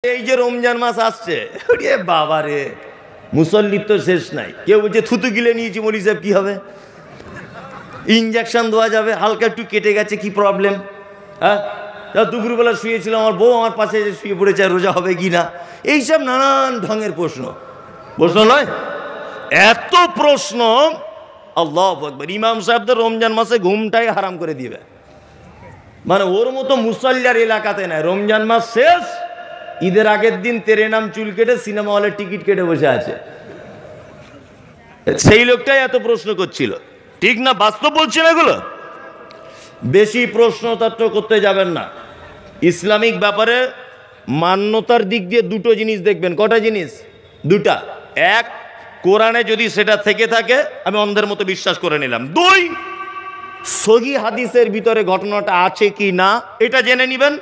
এই যে রমজান মাস আসছে, ওরে বাবা রে, মুসল্লির তো শেষ নাই। কেউ বলছে থুতু গিলে নিয়েছি, মলি সাহেব কি হবে, ইঞ্জেকশন দেওয়া যাবে, হালকা একটু কেটে গেছে কি প্রবলেম। হ্যাঁ, দুপুরবেলা শুয়েছিলাম, আমার বউ আমার পাশে শুয়ে পড়েছে, রোজা হবে কি না, এইসব নানান ঢঙের প্রশ্ন নয়, এত প্রশ্ন। আল্লাহু আকবার। ইমাম সাহেবদের রমজান মাসে ঘুমটাই হারাম করে দিবে, মানে ওর মতো মুসল্লির এলাকাতে নাই। রমজান মাস শেষ, ঈদের আগের দিন তেরে নাম চুল কেটে সিনেমা হলের টিকিট কেটে বসে আছে। সেই লোকটাই এত প্রশ্ন করছিল, ঠিক না? বাস্তব বলছি না এগুলো। বেশি প্রশ্নতত্ত্ব করতে যাবেন না। ইসলামিক ব্যাপারে মান্যতার দিক দিয়ে দুটো জিনিস দেখবেন। কটা জিনিস? দুটা। এক, কোরআনে যদি সেটা থেকে থাকে আমি অন্ধের মতো বিশ্বাস করে নিলাম। দুই, সহিহ হাদিসের ভিতরে ঘটনাটা আছে কি না এটা জেনে নেবেন।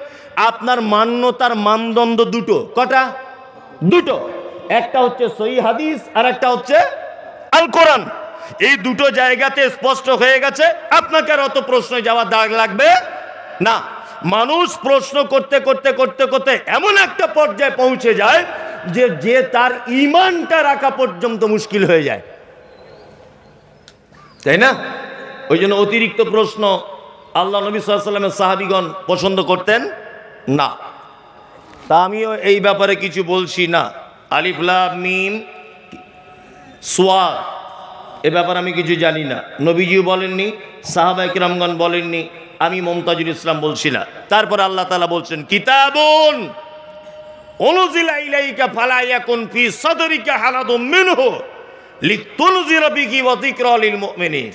আপনার মান্যতার মানদণ্ড দুটো। কটা? দুটো। একটা হচ্ছে সহিহ হাদিস আর একটা হচ্ছে আল কোরআন। এই দুটো জায়গাতে স্পষ্ট হয়ে গেছে, আপনাকে আর অত প্রশ্ন যাওয়ার দাগ লাগবে না। মানুষ প্রশ্ন করতে করতে করতে করতে এমন একটা পর্যায়ে পৌঁছে যায় যে তার ঈমানটা রাখা পর্যন্ত মুশকিল হয়ে যায়, তাই না? ওই জন্য অতিরিক্ত প্রশ্ন আল্লাহ নবী সাল্লাল্লাহু আলাইহি ওয়াসাল্লামের সাহাবীগণ পছন্দ করতেন না। তা আমিও এই ব্যাপারে কিছু বলছি না। আলিফ লাম মিম সোয়াদ, এ ব্যাপারে আমি কিছু জানি না। নবীজিও বলেননি, সাহাবায়ে কিরামগণ বলেননি, আমি মুমতাজুল ইসলাম বলছি না। তারপর আল্লাহ তাআলা বলছেন, কিতাবুন উনজিলা ইলাইকা ফালা ইয়াকুন ফি সাদরিকা হারাদুম মিনহু লিতুনজিরা বিহি ওয়া যিকরা লিল মুমিনিন।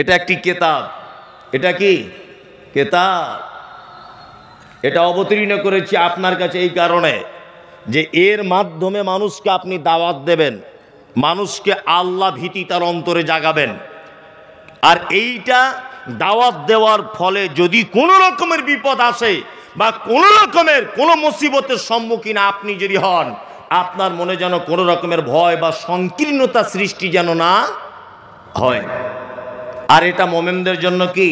এটা একটি কিতাব। এটা কি কিতাব? এটা অবতীর্ণ করেছি আপনার কাছে এই কারণে যে এর মাধ্যমে মানুষকে আপনি দাওয়াত দেবেন, মানুষকে আল্লাহ ভীতি তার অন্তরে জাগাবেন। আর এইটা দাওয়াত দেওয়ার ফলে যদি কোনো রকমের বিপদ আসে বা কোনো রকমের কোনো মুসিবতের সম্মুখীন আপনি যদি হন, আপনার মনে যেন কোনো রকমের ভয় বা সংকীর্ণতা সৃষ্টি যেন না হয়। আর এটা মোমেনদের জন্য কি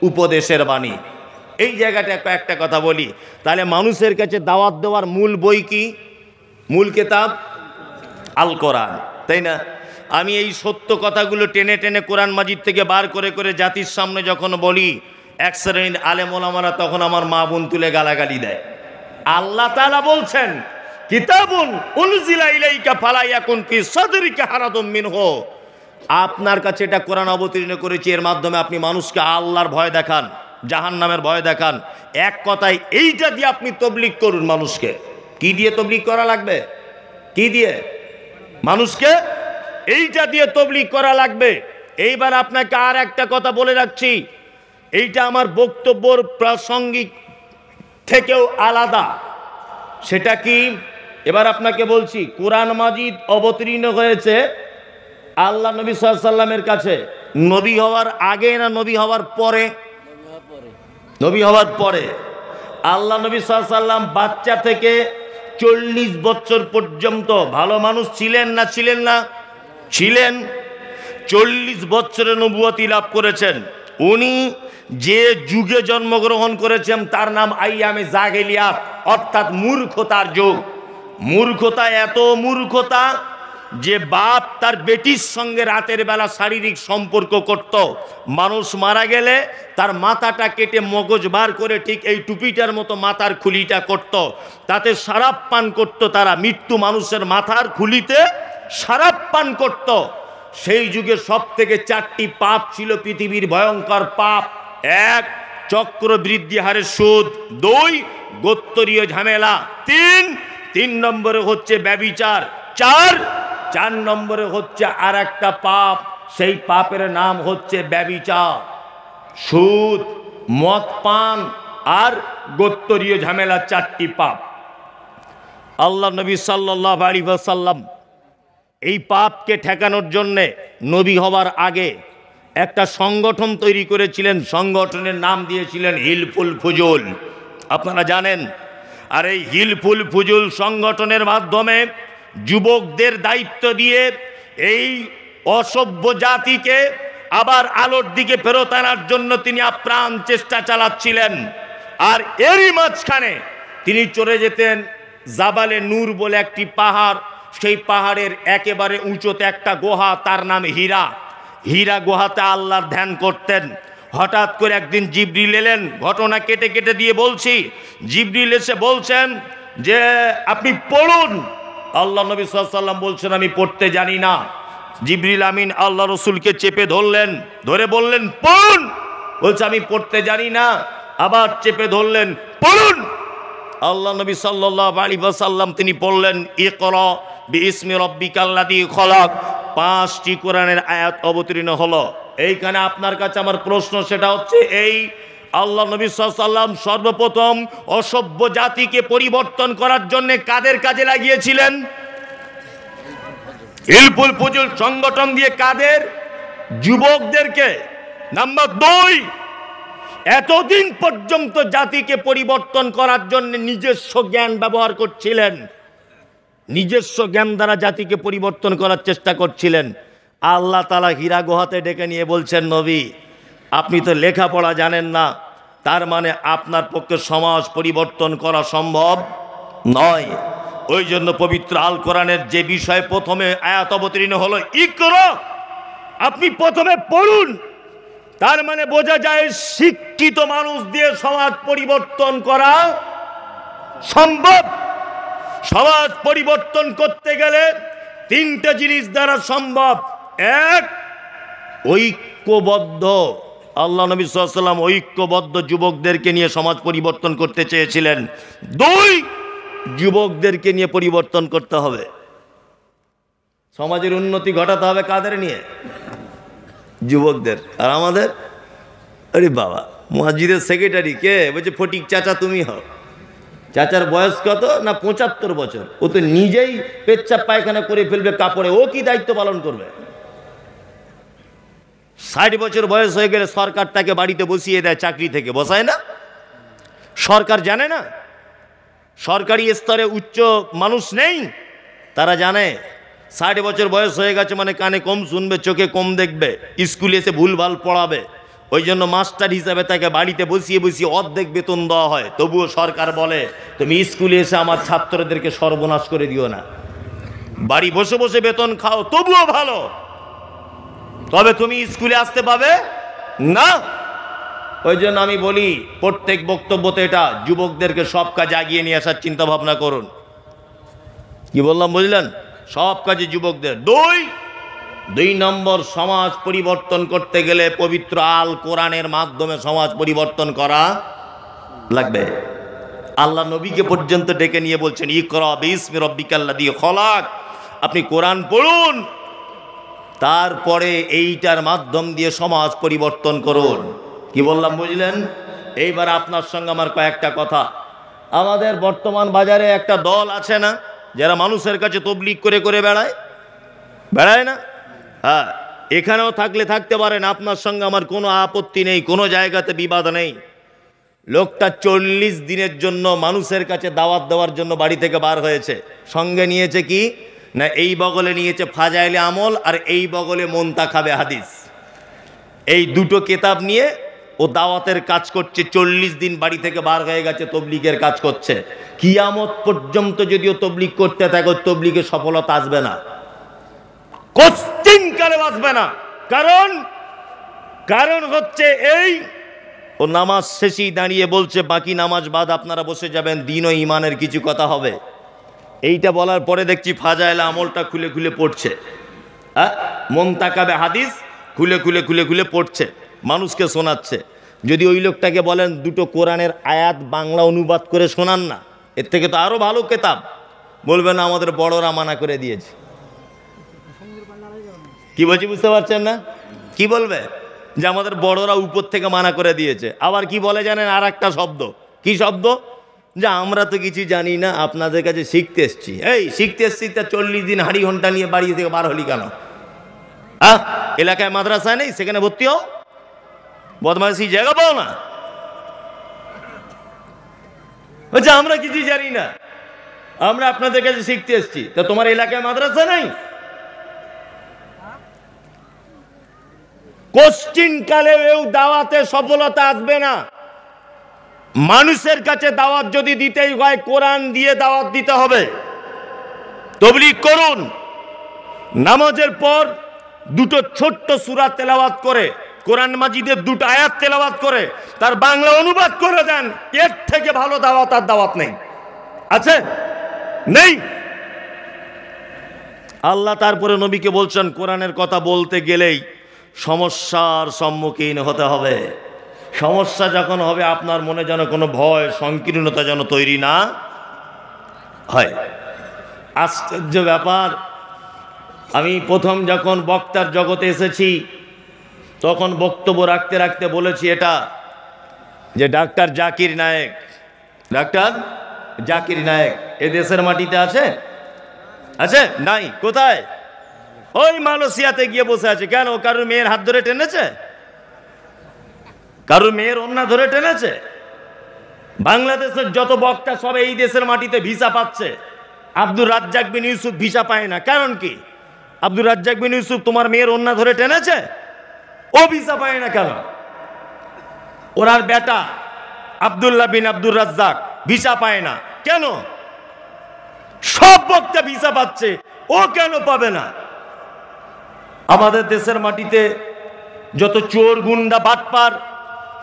উপদেশের বাণী। এই জায়গাটা একটা কথা বলি, তাহলে মানুষের কাছে দাওয়াত দেওয়ার মূল বই কি? মূল কিতাব আল কোরআন, তাই না? আমি এই সত্য কথাগুলো টেনে টেনে কোরআন মাজিদ থেকে বার করে করে জাতির সামনে যখন বলি, এক শ্রেণীর আলেম ওলামারা তখন আমার মা বোন তুলে গালাগালি দেয়। আল্লাহ তাআলা বলছেন, কিতাবুন উনজিলা ইলাইকা ফালা ইয়াকুন ফি সাদরিকা হারাদুম মিনহু। আপনার কাছে এটা কোরআন অবতীর্ণ করেছি, এর মাধ্যমে আপনি মানুষকে আল্লাহর ভয় দেখান, জাহান্নামের ভয় দেখান। এক কথায় এইটা দিয়ে আপনি তবলিগ করুন মানুষকে। কি দিয়ে তবলিগ করা লাগবে? কি দিয়ে? মানুষকে এইটা দিয়ে তবলিগ করা লাগবে। এইবার আপনাকে আর একটা কথা বলে রাখছি, এইটা আমার বক্তব্যের প্রাসঙ্গিক থেকেও আলাদা। সেটা কি? এবার আপনাকে বলছি, কোরআন মাজিদ অবতীর্ণ হয়েছে আল্লাহ নবী সাল্লাল্লাহু আলাইহি ওয়াসাল্লামের কাছে নবী হওয়ার আগে না নবী হওয়ার পরে? নবী হওয়ার পরে। আল্লাহ নবী সাল্লাল্লাহু আলাইহি ওয়াসাল্লাম বাচ্চা থেকে 40 বছর পর্যন্ত ভালো মানুষ ছিলেন না ছিলেন না? ছিলেন। 40 বছরের নবুয়তি লাভ করেছেন। উনি যে যুগে জন্মগ্রহণ করেছেন তার নাম আইয়ামে জাহেলিয়াত, অর্থাৎ মূর্খতার যুগ। মূর্খতা, এত মূর্খতা যে বাপ তার বেটির সঙ্গে রাতের বেলা শারীরিক সম্পর্ক করত। মানুষ মারা গেলে তার মাথাটা কেটে মগজ বার করে ঠিক এই টুপিটার মতো মাথার খুলিটা করত, তাতে শরাব পান করত। তারা মৃত্যু মানুষের মাথার খুলিতে শরাব পান করত। সেই যুগে সব থেকে 4টি পাপ ছিল পৃথিবীর ভয়ঙ্কর পাপ। 1, চক্রবৃদ্ধি হারে সুদ। 2, গোত্তরীয় ঝামেলা। 3 নম্বরে হচ্ছে ব্যভিচার। 4 নম্বরে হচ্ছে আর একটা পাপ, সেই পাপের নাম হচ্ছে ব্যভিচার, সুদ, মদ পান আর গোত্তরীয় ঝামেলা। 4টি পাপ। আল্লাহ নবী সাল্লাল্লাহু আলাইহি ওয়াসাল্লাম এই পাপকে ঠেকানোর জন্যে নবী হবার আগে একটা সংগঠন তৈরি করেছিলেন। সংগঠনের নাম দিয়েছিলেন হিলফুল ফুজুল, আপনারা জানেন। আর এই হিলফুল ফুজুল সংগঠনের মাধ্যমে যুবকদের দায়িত্ব দিয়ে এই অসভ্য জাতিকে আবার আলোর দিকে ফেরত আনার জন্য তিনি আপ্রাণ চেষ্টা চালাচ্ছিলেন। আর এরই মাঝখানে তিনি চলে যেতেন জাবালে নূর বলে একটি পাহাড়, সেই পাহাড়ের একেবারে উঁচুতে একটা গুহা, তার নাম হীরা। হীরা গুহাতে আল্লাহর ধ্যান করতেন। হঠাৎ করে একদিন জিবরিল এলেন, ঘটনা কেটে কেটে দিয়ে বলছি। জিবরিল এসে বলছেন যে আপনি পড়ুন। আল্লাহ নবী সাল্লাল্লাহু আলাইহি ওয়াসাল্লাম বলছেন আমি পড়তে জানি না। জিবরিল আমিন আল্লাহ রসুলকে চেপে ধরলেন, ধরে বললেন পড়ুন। বলছে আমি পড়তে জানি না। আবার চেপে ধরলেন, পড়ুন। আল্লাহ নবী সাল্লাল্লাহু আলাইহি ওয়াসাল্লাম তিনি পড়লেন ইকরা বিইসমি রাব্বিকাল্লাযী খলাক। 5টি কোরআনের আয়াত অবতীর্ণ হলো। এইখানে আপনার কাছে আমার প্রশ্ন, সেটা হচ্ছে এই আল্লাহ নবী সাল্লাল্লাহু আলাইহি ওয়াসাল্লাম সর্বপ্রথম অসভ্য জাতিকে পরিবর্তন করার জন্য কাদের কাজে লাগিয়েছিলেন? হিলফুল ফুজুল সংগঠন দিয়ে। কাদের? যুবকদেরকে। নাম্বার 2, এতদিন পর্যন্ত জাতিকে পরিবর্তন করার জন্য নিজস্ব জ্ঞান ব্যবহার করছিলেন, নিজস্ব জ্ঞান দ্বারা জাতিকে পরিবর্তন করার চেষ্টা করছিলেন। আল্লাহ তাআলা হীরা গুহাতে ডেকে নিয়ে বলছেন নবী আপনি তো লেখাপড়া জানেন না, তার মানে আপনার পক্ষে সমাজ পরিবর্তন করা সম্ভব নয়। ওই জন্য পবিত্র আল কোরআনের যে বিষয় প্রথমে আয়াত অবতীর্ণ হলো ইকরা, আপনি প্রথমে পড়ুন। তার মানে বোঝা যায় শিক্ষিত মানুষ দিয়ে সমাজ পরিবর্তন করা সম্ভব। সমাজ পরিবর্তন করতে গেলে 3টে জিনিস দ্বারা সম্ভব। 1, ঐক্যবদ্ধ। আল্লাহ নবী সাল্লাল্লাহু আলাইহি ওয়াসাল্লাম ঐক্যবদ্ধ যুবকদেরকে নিয়ে সমাজ পরিবর্তন করতে চেয়েছিলেন। 2, যুবকদেরকে নিয়ে পরিবর্তন করতে হবে। সমাজের উন্নতি ঘটাতে হবে কাদের নিয়ে? যুবকদের। আর আমাদের, আরে বাবা মসজিদের সেক্রেটারি কে? বলছে ফটিক চাচা তুমি হও। চাচার বয়স কত না 75 বছর। ও তো নিজেই পেচ্ছাপ পায়খানা করে ফেলবে কাপড়ে, ও কি দায়িত্ব পালন করবে? 60 বছর বয়স হয়ে গেলে সরকার তাকে বাড়িতে বসিয়ে দেয়, চাকরি থেকে বসায় না। সরকার জানে না? সরকারি স্তরে উচ্চ মানুষ নেই? তারা জানে 60 বছর বয়স হয়ে গেছে মানে কানে কম শুনবে, চোখে কম দেখবে, স্কুলে এসে ভুলভাল পড়াবে। ওই জন্য মাস্টার হিসাবে তাকে বাড়িতে বসিয়ে বসিয়ে অর্ধেক বেতন দেওয়া হয়। তবুও সরকার বলে তুমি স্কুলে এসে আমার ছাত্রদেরকে সর্বনাশ করে দিও না, বাড়ি বসে বসে বেতন খাও তবুও ভালো, তবে তুমি স্কুলে আসতে পাবে না। ওই জন্য আমি বলি প্রত্যেক বক্তব্যতে এটা, যুবকদেরকে সব কাজে এগিয়ে নিয়ে আসার চিন্তা ভাবনা করুন। কি বললাম বুঝলেন? সব কাজে যুবকদের। 2 নম্বর, সমাজ পরিবর্তন করতে গেলে পবিত্র আল কোরআনের মাধ্যমে সমাজ পরিবর্তন করা লাগবে। আল্লাহ নবীকে পর্যন্ত ডেকে নিয়ে বলছেন ইকরা বিইসমি রাব্বিকাল্লাযী খলাক, আপনি কোরআন পড়ুন, তারপরে এইটার মাধ্যম দিয়ে সমাজ পরিবর্তন করুন। কি বললাম বুঝলেন? এইবার আপনার সঙ্গে আমার কয়েকটা কথা। আমাদের বর্তমান বাজারে একটা দল আছে না, যারা মানুষের কাছে তবলিগ করে করে বেড়ায় না? হ্যাঁ, এখানেও থাকলে থাকতে পারেন, আপনার সঙ্গে আমার কোনো আপত্তি নেই, কোনো জায়গাতে বিবাদ নেই। লোকটা 40 দিনের জন্য মানুষের কাছে দাওয়াত দেওয়ার জন্য বাড়ি থেকে বার হয়েছে। সঙ্গে নিয়েছে কি না, এই বগলে নিয়েছে ফাজাইলে আমল আর এই বগলে মুনতাখাবে হাদিস। এই দুটো কিতাব নিয়ে ও দাওয়াতের কাজ করছে। 40 দিন বাড়ি থেকে বার হয়ে গেছে, তবলিগের কাজ করছে। কিয়ামত পর্যন্ত যদিও তবলিগ করতে থাকে, তবলিগের সফলতা আসবে না, কোশ্চিনকালে আসবে না। কারণ হচ্ছে এই, ও নামাজ শেষেই দাঁড়িয়ে বলছে বাকি নামাজ বাদ আপনারা বসে যাবেন, দিন ও ইমানের কিছু কথা হবে। এইটা বলার পরে দেখছি ফাজাইল আমলটা খুলে খুলে পড়ছে, মুনতাখাবে হাদিস খুলে খুলে খুলে খুলে পড়ছে, মানুষকে শোনাচ্ছে। যদি ওই লোকটাকে বলেন দুটো কোরআনের আয়াত বাংলা অনুবাদ করে শোনান না, এর থেকে তো আরো ভালো কিতাব, বলবেন না আমাদের বড়রা মানা করে দিয়েছে। কি বলছি বুঝতে পারছেন না? কি বলবে? যে আমাদের বড়রা উপর থেকে মানা করে দিয়েছে। আবার কি বলে জানেন? আর একটা শব্দ, কি শব্দ? যে আমরা তো কিছু জানি না, আপনাদের কাছে শিখতে এসছি। এই শিখতে এসছি তা 40 দিন হাঁড়ি ঘন্টা নিয়ে বাড়ি থেকে বার হলি কেন? এলাকায় মাদ্রাসা নেই, সেখানে ভর্তি হও, বদমাইশি জায়গা পাও না। বলছে আমরা কিছু জানি না, আমরা আপনাদের কাছে শিখতে এসছি। তা তোমার এলাকায় মাদ্রাসা নেই? কোশ্চিন কালে দাওয়াতে সফলতা আসবে না। মানুষের কাছে দাওয়াত যদি দিতেই হয় কোরআন দিয়ে দাওয়াত দিতে হবে। তাবলীগ করুন, নামাজের পর দুটো ছোট্ট সূরা তেলাওয়াত করে, কোরআন মাজিদের দুটো আয়াত তেলাওয়াত করে তার বাংলা অনুবাদ করে দেন। এর থেকে ভালো দাওয়াত আর দাওয়াত নেই, আছে? নেই। আল্লাহ তারপরে নবীকে বলছেন কোরআনের কথা বলতে গেলেই সমস্যার সম্মুখীন হতে হবে। সমস্যা যখন হবে আপনার মনে যেন কোনো ভয় সংকীর্ণতা যেন তৈরি না হয়। আশ্চর্য ব্যাপার, আমি প্রথম যখন বক্তার জগতে এসেছি তখন বক্তব্য রাখতে রাখতে বলেছি এটা, যে ডাক্তার জাকির নায়েক, ডাক্তার জাকির নায়েক এ দেশের মাটিতে আছে? আছে? নাই। কোথায়? ওই মালয়েশিয়াতে গিয়ে বসে আছে। কেন? কারোর মেয়ের হাত ধরে টেনেছে? কারোর মেয়ের ওন্না ধরে টেনেছে? বাংলাদেশের যত বক্তা সব এই দেশের মাটিতে ভিসা পাচ্ছে। আব্দুর রাজ্জাক বিন ইউসুফ ভিসা পায় না, কারণ কি? আব্দুর রাজ্জাক বিন ইউসুফ তোমার মেয়ের ওন্না ধরে টেনেছে? ও ভিসা পায় না কেন? ওনার বেটা আব্দুল্লাহ বিন আব্দুর রাজ্জাক ভিসা পায় না কেন? সব বক্তা ভিসা পাচ্ছে, ও কেন পাবে না? আমাদের দেশের মাটিতে যত চোর গুন্ডা বাটপার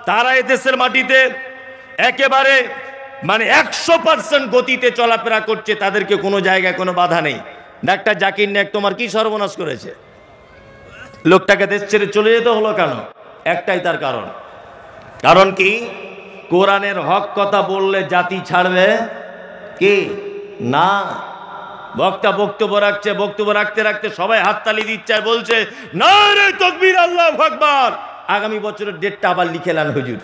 তারা এ দেশের মাটিতে একেবারে 100% গতিতে চলাফেরা করছে, তাদেরকে কোনো জায়গায় কোনো বাধা নেই। ডাক্তার জাকির নায়েক তোমার কি সর্বনাশ করেছে? লোকটাকে দেশ ছেড়ে চলে যেতে হলো কেন? একটাই তার কারণ। কারণ কি? কোরআনের হক কথা বললে জাতি ছাড়বে কি না। বক্তা বক্তব্য রাখছে, বক্তব্য রাখতে রাখতে সবাই হাততালি দিচ্ছে আর বলছে নারে তাকবীর, আল্লাহু আকবার। আগামী বছরের ডেটটা আবার লিখে নেন হুজুর।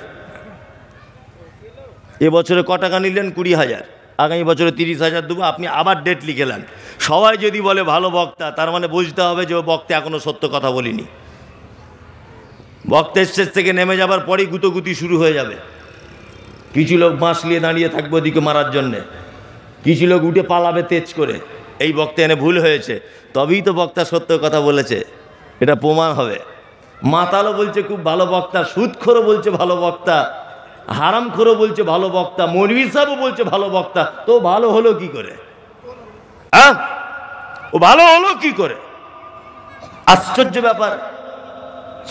এবছরে ক টাকা নিলেন? 20,000। আগামী বছরে 30,000 দেবো, আপনি আবার ডেট লিখে নেন। সবাই যদি বলে ভালো বক্তা, তার মানে বুঝতে হবে যে ও বক্তা এখনো সত্য কথা বলিনি। বক্তা স্টেজ থেকে নেমে যাবার পরেই গুতোগুতি শুরু হয়ে যাবে। কিছু লোক বাঁশ নিয়ে দাঁড়িয়ে থাকবে ওদিকে মারার জন্যে, কিছু লোক উঠে পালাবে তেজ করে। এই বক্তা এনে ভুল হয়েছে, তবেই তো বক্তা সত্য কথা বলেছে, এটা প্রমাণ হবে। মাতালও বলছে খুব ভালো বক্তা, সুদখোরও বলছে ভালো বক্তা, হারামখোরও বলছে ভালো বক্তা, মৌলভী সাহেবও বলছে ভালো বক্তা। তো ভালো হলো কি করে? হ্যাঁ, ও ভালো হলো কি করে? আশ্চর্য ব্যাপার।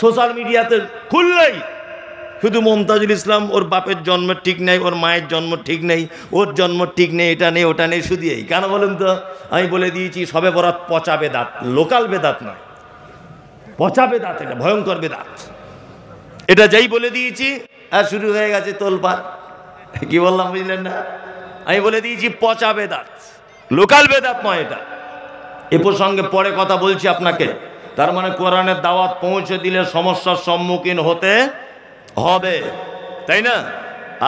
সোশ্যাল মিডিয়াতে খুললেই শুধু মমতাজুল ইসলাম, ওর বাপের জন্ম ঠিক নেই, ওর মায়ের জন্ম ঠিক নেই, ওর জন্ম ঠিক নেই, এটা নেই ওটা নেই, শুধু এই। কেন বলুন তো? আমি বলে দিয়েছি সবে বরাত পচা বেদাত, লোকাল বেদাত নয়, পচা বেদাত, এটা ভয়ঙ্কর বেদাত। এটা যেই বলে দিয়েছি আর শুরু হয়ে গেছে তোলপাড়। কি বললাম বুঝলেন না? আমি বলে দিয়েছি পচা বেদাত, লোকাল বেদাত নয় এটা। এ প্রসঙ্গে পরে কথা বলছি আপনাকে। তার মানে কোরআনের দাওয়াত পৌঁছে দিলে সমস্যার সম্মুখীন হতে হবে, তাই না?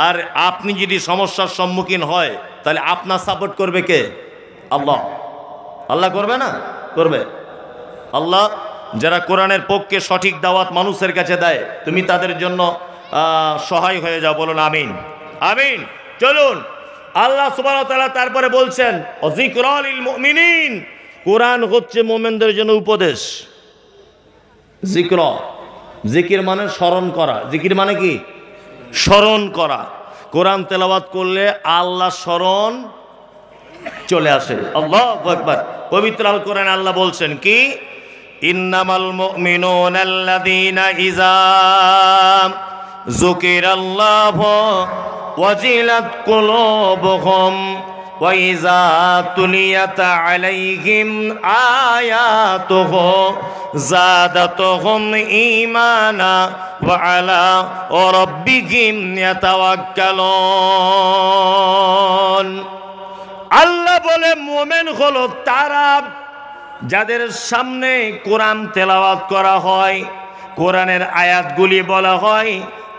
আর আপনি যদি সমস্যার সম্মুখীন হয় তাহলে আপনার সাপোর্ট করবে কে? আল্লাহ। আল্লাহ করবে না? করবে আল্লাহ। যারা কোরআনের পক্ষে সঠিক দাওয়াত মানুষের কাছে দেয়, তুমি তাদের জন্য সহায় হয়ে যাও। বলুন আমিন, আমিন। চলুন, আল্লাহ সুবহানাহু ওয়া তাআলা তারপরে বলছেন যিকরা লিল মুমিনিন, কোরআন হচ্ছে মুমিনদের জন্য উপদেশ। যিকরা, জিকির মানে স্মরণ করা। জিকির মানে কি? স্মরণ করা। কোরআন তেলাওয়াত করলে আল্লাহ স্মরণ চলে আসে। আল্লাহু আকবার। পবিত্র আল কোরআনে আল্লাহ বলছেন কি? ইন্নামাল মুমিনুনা আল্লাযীনা ইযা যুকিরাল্লাহু ওয়াজিলাত কুলুবুহুম ওয়া ইযা তুলিয়াত আলাইহিম আয়াতুহু যাদাতুহুম ঈমানা ওয়া আলা রাব্বিহিম ইয়াতাওয়াক্কালুন। আল্লাহ বলে মুমিন হলো তারা যাদের সামনে কোরআন তেলাওয়াত করা হয়, কোরআনের আয়াতগুলি বলা হয়।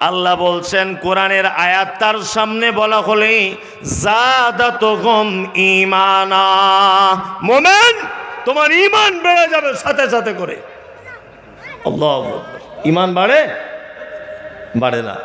আল্লাহ বলছেন কোরআনের আয়াত তার সামনে বলা হলে যাদাতুহুম ঈমানা, মুমিন তোমার ঈমান বেড়ে যাবে সাথে সাথে করে। আল্লাহু আকবার। ঈমান বাড়ে? বাড়ে না।